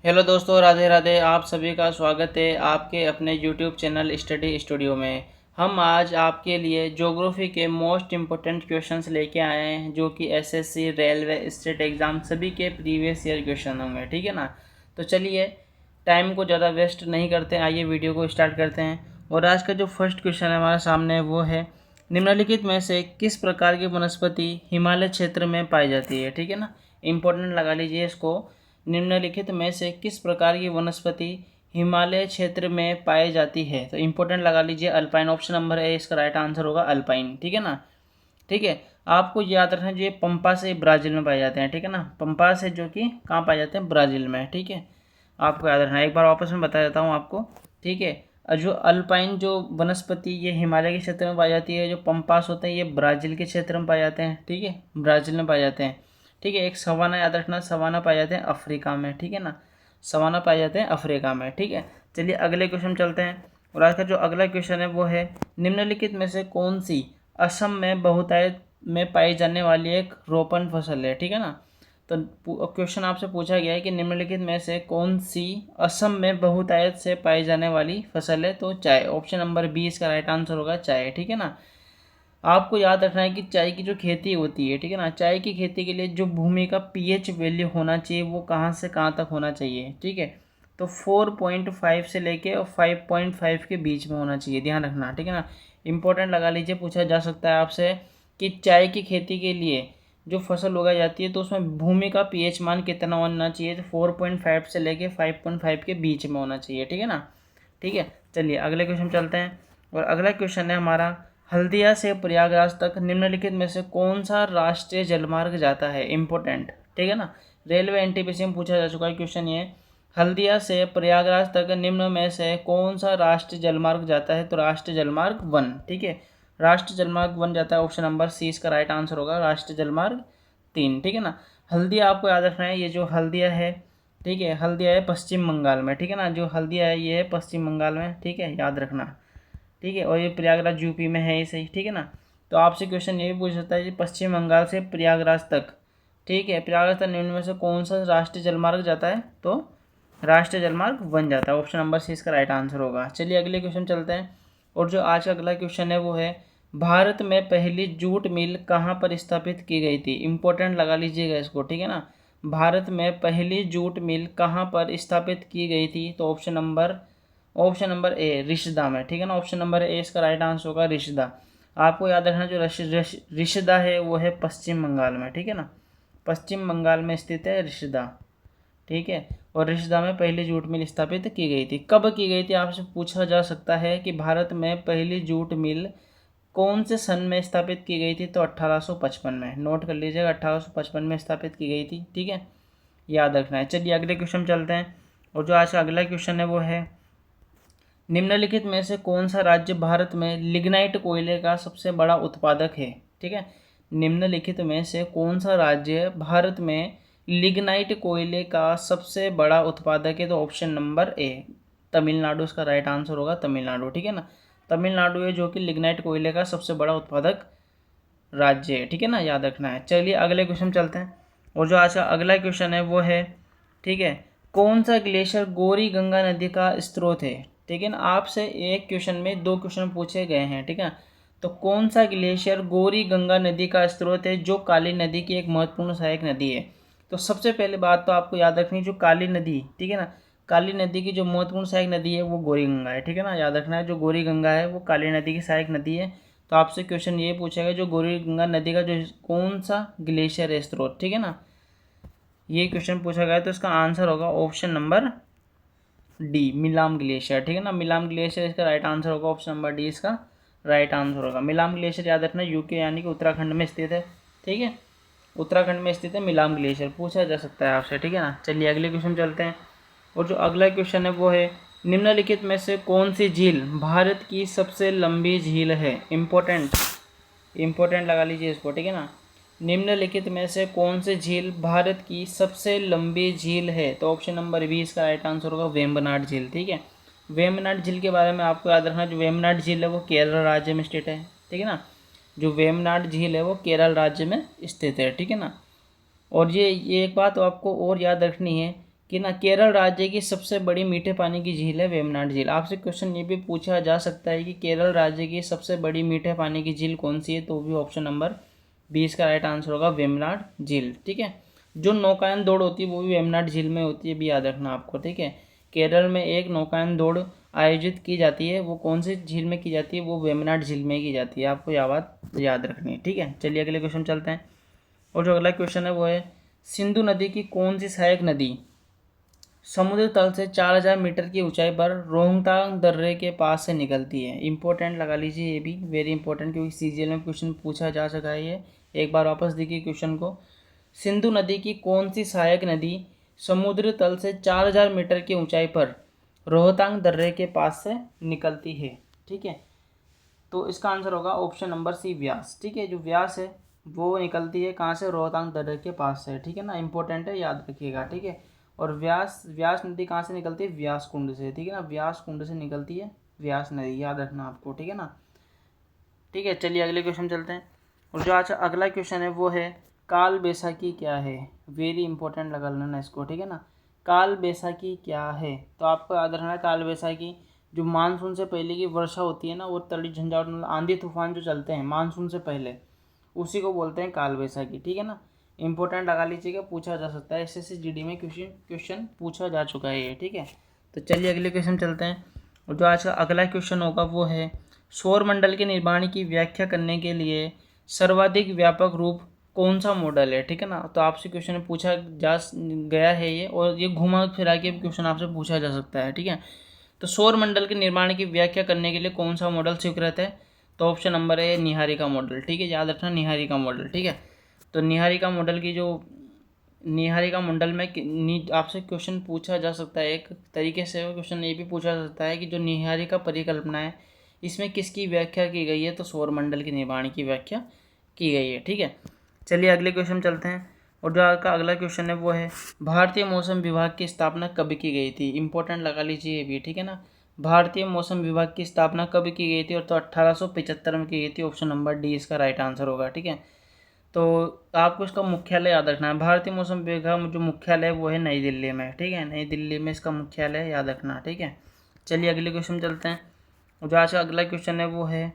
Hello दोस्तों, राधे राधे। आप सभी का स्वागत है आपके अपने यूट्यूब चैनल स्टडी स्टूडियो में। हम आज आपके लिए ज्योग्राफी के मोस्ट इम्पोर्टेंट क्वेश्चंस लेके आए हैं, जो कि एसएससी, रेलवे, स्टेट एग्ज़ाम सभी के प्रीवियस ईयर क्वेश्चन होंगे। ठीक है ना। तो चलिए, टाइम को ज़्यादा वेस्ट नहीं करते, आइए वीडियो को स्टार्ट करते हैं। और आज का जो फर्स्ट क्वेश्चन है हमारे सामने वो है, निम्नलिखित में से किस प्रकार की वनस्पति हिमालय क्षेत्र में पाई जाती है। ठीक है ना, इम्पोर्टेंट लगा लीजिए इसको। निम्नलिखित में से किस प्रकार की वनस्पति हिमालय क्षेत्र में पाई जाती है, तो इम्पोर्टेंट लगा लीजिए अल्पाइन। ऑप्शन नंबर ए इसका राइट आंसर होगा अल्पाइन। ठीक है ना। ठीक है, आपको याद रखना जो ये पंपा से ब्राज़ील में पाए जाते हैं। ठीक है ना, पंपा से जो कि कहाँ पाए जाते हैं, ब्राज़ील में। ठीक है, आपको याद रखना, एक बार वापस में बता देता हूँ आपको। ठीक है, जो अल्पाइन जो वनस्पति ये हिमालय के क्षेत्र में पाई जाती है, जो पंपास होते हैं ये ब्राज़ील के क्षेत्र में पाए जाते हैं। ठीक है, ब्राज़ील में पाए जाते हैं। ठीक है, एक सवाना याद रखना, सवाना पाए जाते हैं अफ्रीका में। ठीक है ना, सवाना पाए जाते हैं अफ्रीका में। ठीक है, चलिए अगले क्वेश्चन चलते हैं। और आज का जो अगला क्वेश्चन है वो है, निम्नलिखित में से कौन सी असम में बहुतायत में पाई जाने वाली एक रोपण फसल है। ठीक है ना, तो क्वेश्चन आपसे पूछा गया है कि निम्नलिखित में से कौन सी असम में बहुतायत से पाई जाने वाली फसल है, तो चाय। ऑप्शन नंबर बी इसका राइट आंसर होगा चाय। ठीक है ना, आपको याद रखना है कि चाय की जो खेती होती है, ठीक है ना, चाय की खेती के लिए जो भूमि का पीएच वैल्यू होना चाहिए वो कहाँ से कहाँ तक होना चाहिए। ठीक है, तो 4.5 से लेके और 5.5 के बीच में होना चाहिए, ध्यान रखना। ठीक है ना, इंपॉर्टेंट लगा लीजिए, पूछा जा सकता है आपसे कि चाय की खेती के लिए जो फसल उगाई जाती है तो उसमें भूमि का पीएच मान कितना होना चाहिए, तो 4.5 से लेके 5.5 के बीच में होना चाहिए। ठीक है ना। ठीक है, चलिए अगले क्वेश्चन चलते हैं। और अगला क्वेश्चन है हमारा, हल्दिया से प्रयागराज तक निम्नलिखित में से कौन सा राष्ट्रीय जलमार्ग जाता है। इम्पोर्टेंट, ठीक है ना, रेलवे एनटीपीसी में पूछा जा चुका है क्वेश्चन ये। हल्दिया से प्रयागराज तक निम्न में से कौन सा राष्ट्रीय जलमार्ग जाता है, तो राष्ट्रीय जलमार्ग 1। ठीक है, राष्ट्रीय जलमार्ग 1 जाता है। ऑप्शन नंबर सी इसका राइट आंसर होगा राष्ट्रीय जलमार्ग 3। ठीक है ना, हल्दिया आपको याद रखना है, ये जो हल्दिया है, ठीक है, हल्दिया है पश्चिम बंगाल में। ठीक है ना, जो हल्दिया है ये है पश्चिम बंगाल में। ठीक है, याद रखना। ठीक है, और ये प्रयागराज यूपी में है, ये सही। ठीक है ना, तो आपसे क्वेश्चन ये भी पूछ सकता है कि पश्चिम बंगाल से प्रयागराज तक, ठीक है, प्रयागराज तक निम्न में से कौन सा राष्ट्रीय जलमार्ग जाता है, तो राष्ट्रीय जलमार्ग 1 जाता है। ऑप्शन नंबर सी इसका राइट आंसर होगा। चलिए अगले क्वेश्चन चलते हैं। और जो आज का अगला क्वेश्चन है वो है, भारत में पहली जूट मिल कहाँ पर स्थापित की गई थी। इंपॉर्टेंट लगा लीजिएगा इसको। ठीक है ना, भारत में पहली जूट मिल कहाँ पर स्थापित की गई थी, तो ऑप्शन नंबर ए रिशदा में। ठीक है ना, ऑप्शन नंबर ए इसका राइट आंसर होगा रिशदा। आपको याद रखना जो रिशदा है वो है पश्चिम बंगाल में। ठीक है ना, पश्चिम बंगाल में स्थित है रिशदा। ठीक है, और रिशदा में पहली जूट मिल स्थापित की गई थी। कब की गई थी आपसे पूछा जा सकता है कि भारत में पहली जूट मिल कौन से सन में स्थापित की गई थी, तो 1855 में। नोट कर लीजिएगा, 1855 में स्थापित की गई थी। ठीक है, याद रखना है। चलिए अगले क्वेश्चन चलते हैं। और जो आज का अगला क्वेश्चन है वो है, निम्नलिखित में से कौन सा राज्य भारत में लिग्नाइट कोयले का सबसे बड़ा उत्पादक है। ठीक है, निम्नलिखित में से कौन सा राज्य भारत में लिग्नाइट कोयले का सबसे बड़ा उत्पादक है, तो ऑप्शन नंबर ए तमिलनाडु इसका राइट आंसर होगा, तमिलनाडु। ठीक है ना, तमिलनाडु है जो कि लिग्नाइट कोयले का सबसे बड़ा उत्पादक राज्य है। ठीक है ना, याद रखना है। चलिए अगले क्वेश्चन चलते हैं। और जो आज का अगला क्वेश्चन है वो है, ठीक है, कौन सा ग्लेशियर गौरी गंगा नदी का स्रोत है। ठीक है ना, आपसे एक क्वेश्चन में 2 क्वेश्चन पूछे गए हैं। ठीक है, तो कौन सा ग्लेशियर गौरी गंगा नदी का स्रोत है, जो काली नदी की एक महत्वपूर्ण सहायक नदी है। तो सबसे पहले बात तो आपको याद रखनी है, जो काली नदी, ठीक है ना, काली नदी की जो महत्वपूर्ण सहायक नदी है वो गौरी गंगा है। ठीक है ना, याद रखना है, जो गौरी गंगा है वो काली नदी की सहायक नदी है। तो आपसे क्वेश्चन ये पूछेगा, जो गौरी गंगा नदी का जो कौन सा ग्लेशियर है स्रोत। ठीक है ना, ये क्वेश्चन पूछा गया, तो इसका आंसर होगा option number D Milam glacier. ठीक है ना, मिलाम ग्लेशियर इसका राइट आंसर होगा, ऑप्शन नंबर डी इसका राइट आंसर होगा। मिलाम ग्लेशियर याद रखना यूके यानी कि उत्तराखंड में स्थित है। ठीक है, उत्तराखंड में स्थित है मिलाम ग्लेशियर, पूछा जा सकता है आपसे। ठीक है ना, चलिए अगले क्वेश्चन चलते हैं। और जो अगला क्वेश्चन है वो है, निम्नलिखित में से कौन सी झील भारत की सबसे लंबी झील है। इंपॉर्टेंट लगा लीजिए इसको। ठीक है ना, निम्नलिखित में से कौन सी झील भारत की सबसे लंबी झील है, तो ऑप्शन नंबर बी इसका राइट आंसर होगा वेम्बनाड झील। ठीक है, वेम्बनाड झील के बारे में आपको याद रखना, जो वेम्बनाड झील है वो केरल राज्य में स्थित है। ठीक है ना, जो वेम्बनाड झील है वो केरल राज्य में स्थित है। ठीक है ना, और ये एक बात आपको और याद रखनी है कि ना केरल राज्य की सबसे बड़ी मीठे पानी की झील है वेम्बनाड झील। आपसे क्वेश्चन ये भी पूछा जा सकता है कि केरल राज्य की सबसे बड़ी मीठे पानी की झील कौन सी है, तो भी ऑप्शन नंबर 20 का राइट आंसर होगा वेम्बनाड झील। ठीक है, जो नौकायन दौड़ होती है वो भी वेम्बनाड झील में होती है, भी याद रखना आपको। ठीक है, केरल में एक नौकायन दौड़ आयोजित की जाती है, वो कौन सी झील में की जाती है, वो वेम्बनाड झील में की जाती है, आपको याद रखनी है। ठीक है, चलिए अगले क्वेश्चन चलते हैं। और जो अगला क्वेश्चन है वो है सिंधु नदी की कौन सी सहायक नदी समुद्र तल से 4000 मीटर की ऊंचाई पर रोहतांग दर्रे के पास से निकलती है। इंपॉर्टेंट लगा लीजिए, ये भी वेरी इंपॉर्टेंट, क्योंकि सीजीएल में क्वेश्चन पूछा जा सका है ये। एक बार वापस देखिए क्वेश्चन को। सिंधु नदी की कौन सी सहायक नदी समुद्र तल से 4000 मीटर की ऊंचाई पर रोहतांग दर्रे के पास से निकलती है। ठीक है, तो इसका आंसर होगा ऑप्शन नंबर सी व्यास। ठीक है, जो व्यास है वो निकलती है कहाँ से, रोहतांग दर्रे के पास से। ठीक है ना, इंपॉर्टेंट है, याद रखिएगा। ठीक है, और व्यास नदी कहाँ से निकलती है, व्यास कुंड से। ठीक है ना, व्यास कुंड से निकलती है व्यास नदी, याद रखना आपको। ठीक है ना, ठीक है, चलिए अगले क्वेश्चन चलते हैं। और जो आज अगला क्वेश्चन है वो है काल बैसाखी क्या है। वेरी इंपॉर्टेंट लगा लेना इसको। ठीक है ना, काल बैसाखी क्या है, तो आपको याद रखना है काल बैसाखी जो मानसून से पहले की वर्षा होती है ना, वो तड़ी झंझावट मतलब आंधी तूफान जो चलते हैं मानसून से पहले, उसी को बोलते हैं काल बैसाखी। ठीक है ना, इंपॉर्टेंट लगा लीजिएगा, पूछा जा सकता है, एसएससी जीडी में क्वेश्चन पूछा जा चुका है ये। ठीक है, तो चलिए अगले क्वेश्चन चलते हैं। और जो आज का अगला क्वेश्चन होगा वो है सौर मंडल के निर्माण की व्याख्या करने के लिए सर्वाधिक व्यापक रूप कौन सा मॉडल है। ठीक है ना, तो आपसे क्वेश्चन पूछा जा गया है ये, और ये घुमा फिरा के क्वेश्चन आपसे पूछा जा सकता है। ठीक है, तो सौर मंडल के निर्माण की व्याख्या करने के लिए कौन सा मॉडल स्वीकृत है, तो ऑप्शन नंबर है निहारिका मॉडल। ठीक है, याद रखना निहारिका मॉडल। ठीक है, तो निहारिका मॉडल की जो निहारिका मंडल में आपसे क्वेश्चन पूछा जा सकता है, एक तरीके से क्वेश्चन ये भी पूछा जा सकता है कि जो निहारिका परिकल्पना है इसमें किसकी व्याख्या की गई है, तो सौर मंडल के निर्माण की व्याख्या की गई है। ठीक है, चलिए अगले क्वेश्चन चलते हैं। और जो आपका अगला क्वेश्चन है वो है भारतीय मौसम विभाग की स्थापना कब की गई थी। इंपॉर्टेंट लगा लीजिए ये भी। ठीक है ना, भारतीय मौसम विभाग की स्थापना कब की गई थी, और तो 1875 में की गई थी। ऑप्शन नंबर डी इसका राइट आंसर होगा। ठीक है, तो आपको इसका मुख्यालय याद रखना है। भारतीय मौसम विभाग जो मुख्यालय है वो है नई दिल्ली में। ठीक है, नई दिल्ली में इसका मुख्यालय याद रखना। ठीक है, चलिए अगले क्वेश्चन चलते हैं। जो आज का अगला क्वेश्चन है वो है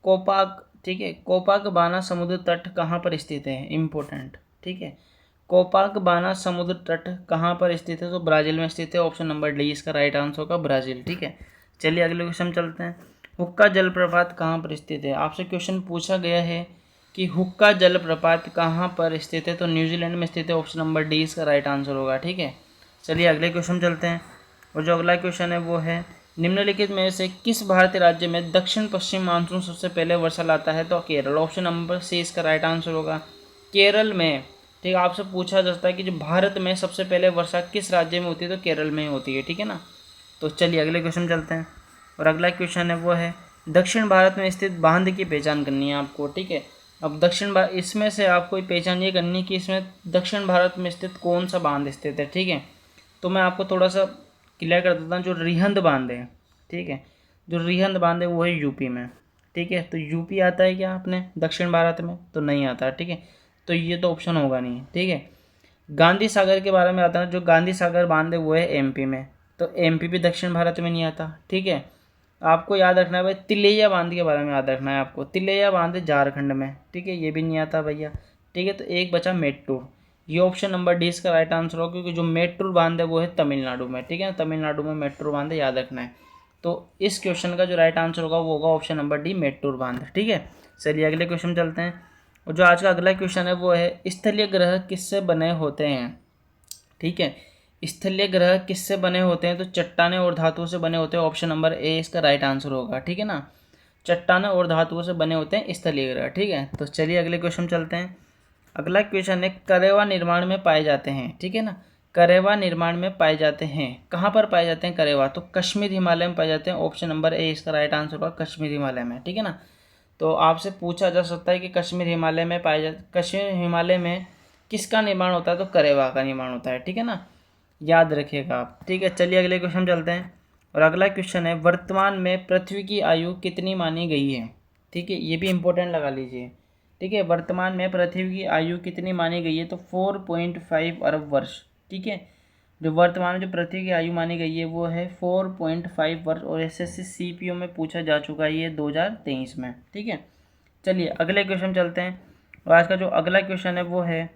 कोपाक। ठीक है, कोपाकबाना समुद्र तट कहाँ पर स्थित है, इम्पोर्टेंट। ठीक है, कोपाकबाना समुद्र तट कहाँ पर स्थित है, तो ब्राज़ील में स्थित है। ऑप्शन नंबर डी इसका राइट आंसर होगा ब्राज़ील। ठीक है, चलिए अगले क्वेश्चन चलते हैं। हुक्का जलप्रपात कहाँ पर स्थित है, आपसे क्वेश्चन पूछा गया है कि हुक्का जलप्रपात कहाँ पर स्थित है, तो न्यूजीलैंड में स्थित है। ऑप्शन नंबर डी इसका राइट आंसर होगा। ठीक है, चलिए अगले क्वेश्चन चलते हैं। और जो अगला क्वेश्चन है वो है निम्नलिखित में से किस भारतीय राज्य में दक्षिण पश्चिम मानसून सबसे पहले वर्षा लाता है, तो केरल। ऑप्शन नंबर सी इसका राइट आंसर होगा केरल में। ठीक है, आपसे पूछा जाता है कि जो भारत में सबसे पहले वर्षा किस राज्य में होती है, तो केरल में ही होती है। ठीक है ना, तो चलिए अगले क्वेश्चन चलते हैं। और अगला क्वेश्चन है वो है दक्षिण भारत में स्थित बांध की पहचान करनी है आपको। ठीक है, अब दक्षिण भारत इसमें से आपको पहचान ये करनी है कि इसमें दक्षिण भारत में स्थित कौन सा बांध स्थित है। ठीक है, तो मैं आपको थोड़ा सा क्लियर कर देता हूँ। जो रिहंद बांध है, ठीक है, जो रिहंद बांध है वो है यूपी में। ठीक है, तो यूपी आता है क्या अपने दक्षिण भारत में, तो नहीं आता। ठीक है, तो ये तो ऑप्शन होगा नहीं। ठीक है, गांधी सागर के बारे में आता है, जो गांधी सागर बांध है वो है एमपी में, तो एमपी भी दक्षिण भारत में नहीं आता। ठीक है, आपको याद रखना है भाई तिलैया बांध के बारे में याद रखना है आपको। तिलैया बांध झारखंड में। ठीक है, ये भी नहीं आता भैया। ठीक है, तो एक बचा मेट्टूर, ये ऑप्शन नंबर डी इसका राइट आंसर होगा, क्योंकि जो मेट्टूर बांध है वो है तमिलनाडु में। ठीक है, तमिलनाडु में मेट्टूर बांध है, याद रखना है। तो इस क्वेश्चन का जो राइट आंसर होगा वो होगा ऑप्शन नंबर डी मेट्टूर बांध। ठीक है, चलिए अगले क्वेश्चन चलते हैं। और जो आज का अगला क्वेश्चन है वो है स्थलीय ग्रह किससे बने होते हैं। ठीक है, स्थलीय ग्रह किससे बने होते हैं, तो चट्टाने और धातुओं से बने होते हैं। ऑप्शन नंबर ए इसका राइट आंसर होगा। ठीक है ना, चट्टाने और धातुओं से बने होते हैं स्थलीय ग्रह। ठीक है, तो चलिए अगले क्वेश्चन चलते हैं। अगला क्वेश्चन है करेवा निर्माण में पाए जाते हैं। ठीक है ना, करेवा निर्माण में पाए जाते हैं, कहाँ पर पाए जाते हैं करेवा, तो कश्मीर हिमालय में पाए जाते हैं। ऑप्शन नंबर ए इसका राइट आंसर होगा कश्मीर हिमालय में। ठीक है ना, तो आपसे पूछा जा सकता है कि कश्मीर हिमालय में पाए जाते कश्मीर हिमालय में किसका निर्माण होता है, तो करेवा का निर्माण होता है। ठीक है ना, याद रखिएगा आप। ठीक है, चलिए अगले क्वेश्चन चलते हैं। और अगला क्वेश्चन है वर्तमान में पृथ्वी की आयु कितनी मानी गई है। ठीक है, ये भी इंपॉर्टेंट लगा लीजिए। ठीक है, वर्तमान में पृथ्वी की आयु कितनी मानी गई है, तो 4.5 अरब वर्ष। ठीक है, जो वर्तमान में जो पृथ्वी की आयु मानी गई है वो है 4.5 वर्ष, और एसएससी सीपीओ में पूछा जा चुका है ये 2023 में। ठीक है, चलिए अगले क्वेश्चन चलते हैं। और आज का जो अगला क्वेश्चन है वो है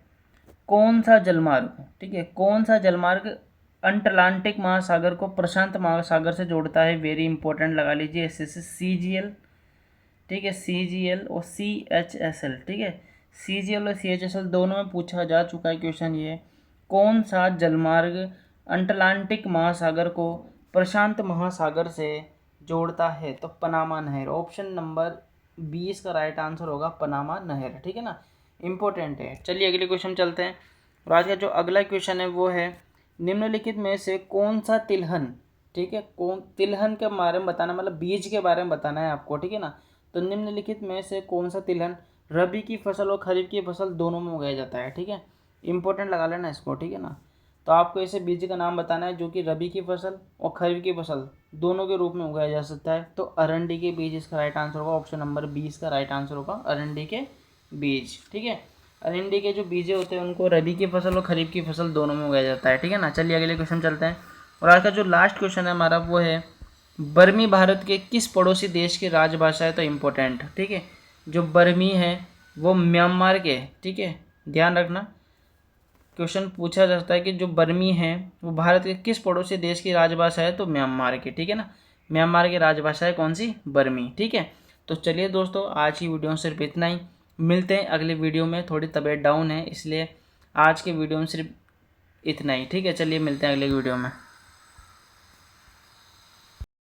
कौन सा जलमार्ग, ठीक है, कौन सा जलमार्ग अटलांटिक महासागर को प्रशांत महासागर से जोड़ता है। वेरी इंपॉर्टेंट, लगा लीजिए एसएससी सीजीएल, ठीक है, सीजीएल और सीएचएसएल, ठीक है, सीजीएल और सीएचएसएल दोनों में पूछा जा चुका है क्वेश्चन ये। कौन सा जलमार्ग अटलांटिक महासागर को प्रशांत महासागर से जोड़ता है, तो पनामा नहर। ऑप्शन नंबर 20 का राइट आंसर होगा पनामा नहर, ठीक है ना, इम्पोर्टेंट है। चलिए अगले क्वेश्चन चलते हैं। और आज का जो अगला क्वेश्चन है वो है निम्नलिखित में से कौन सा तिलहन, ठीक है, कौन तिलहन के बारे में बताना, मतलब बीज के बारे में बताना है आपको, ठीक है ना। तो निम्नलिखित में से कौन सा तिलहन रबी की फसल और खरीफ की फसल दोनों में उगाया जाता है, ठीक है, इंपॉर्टेंट लगा लेना इसको, ठीक है ना। तो आपको ऐसे बीज का नाम बताना है जो कि रबी की फसल और खरीफ की फसल दोनों के रूप में उगाया जा सकता है। तो अरंडी के बीज इसका राइट आंसर होगा, ऑप्शन नंबर 20 का राइट आंसर होगा अरंडी के बीज, ठीक है। अरंडी के जो बीजे होते हैं उनको रबी की फसल और खरीफ की फसल दोनों में उगाया जाता है, ठीक है ना। चलिए अगले क्वेश्चन चलते हैं। और आज का जो लास्ट क्वेश्चन है हमारा वो है बर्मी भारत के किस पड़ोसी देश की राजभाषा है, तो इम्पोर्टेंट, ठीक है। जो बर्मी है वो म्यांमार के, ठीक है, ध्यान रखना, क्वेश्चन पूछा जाता है कि जो बर्मी है वो भारत के किस पड़ोसी देश की राजभाषा है, तो म्यांमार की, ठीक है ना, म्यांमार की राजभाषा है कौन सी, बर्मी, ठीक है। तो चलिए दोस्तों आज की वीडियो में सिर्फ इतना ही, मिलते हैं अगले वीडियो में। थोड़ी तबीयत डाउन है इसलिए आज के वीडियो में सिर्फ इतना ही, ठीक है। चलिए मिलते हैं अगले वीडियो में।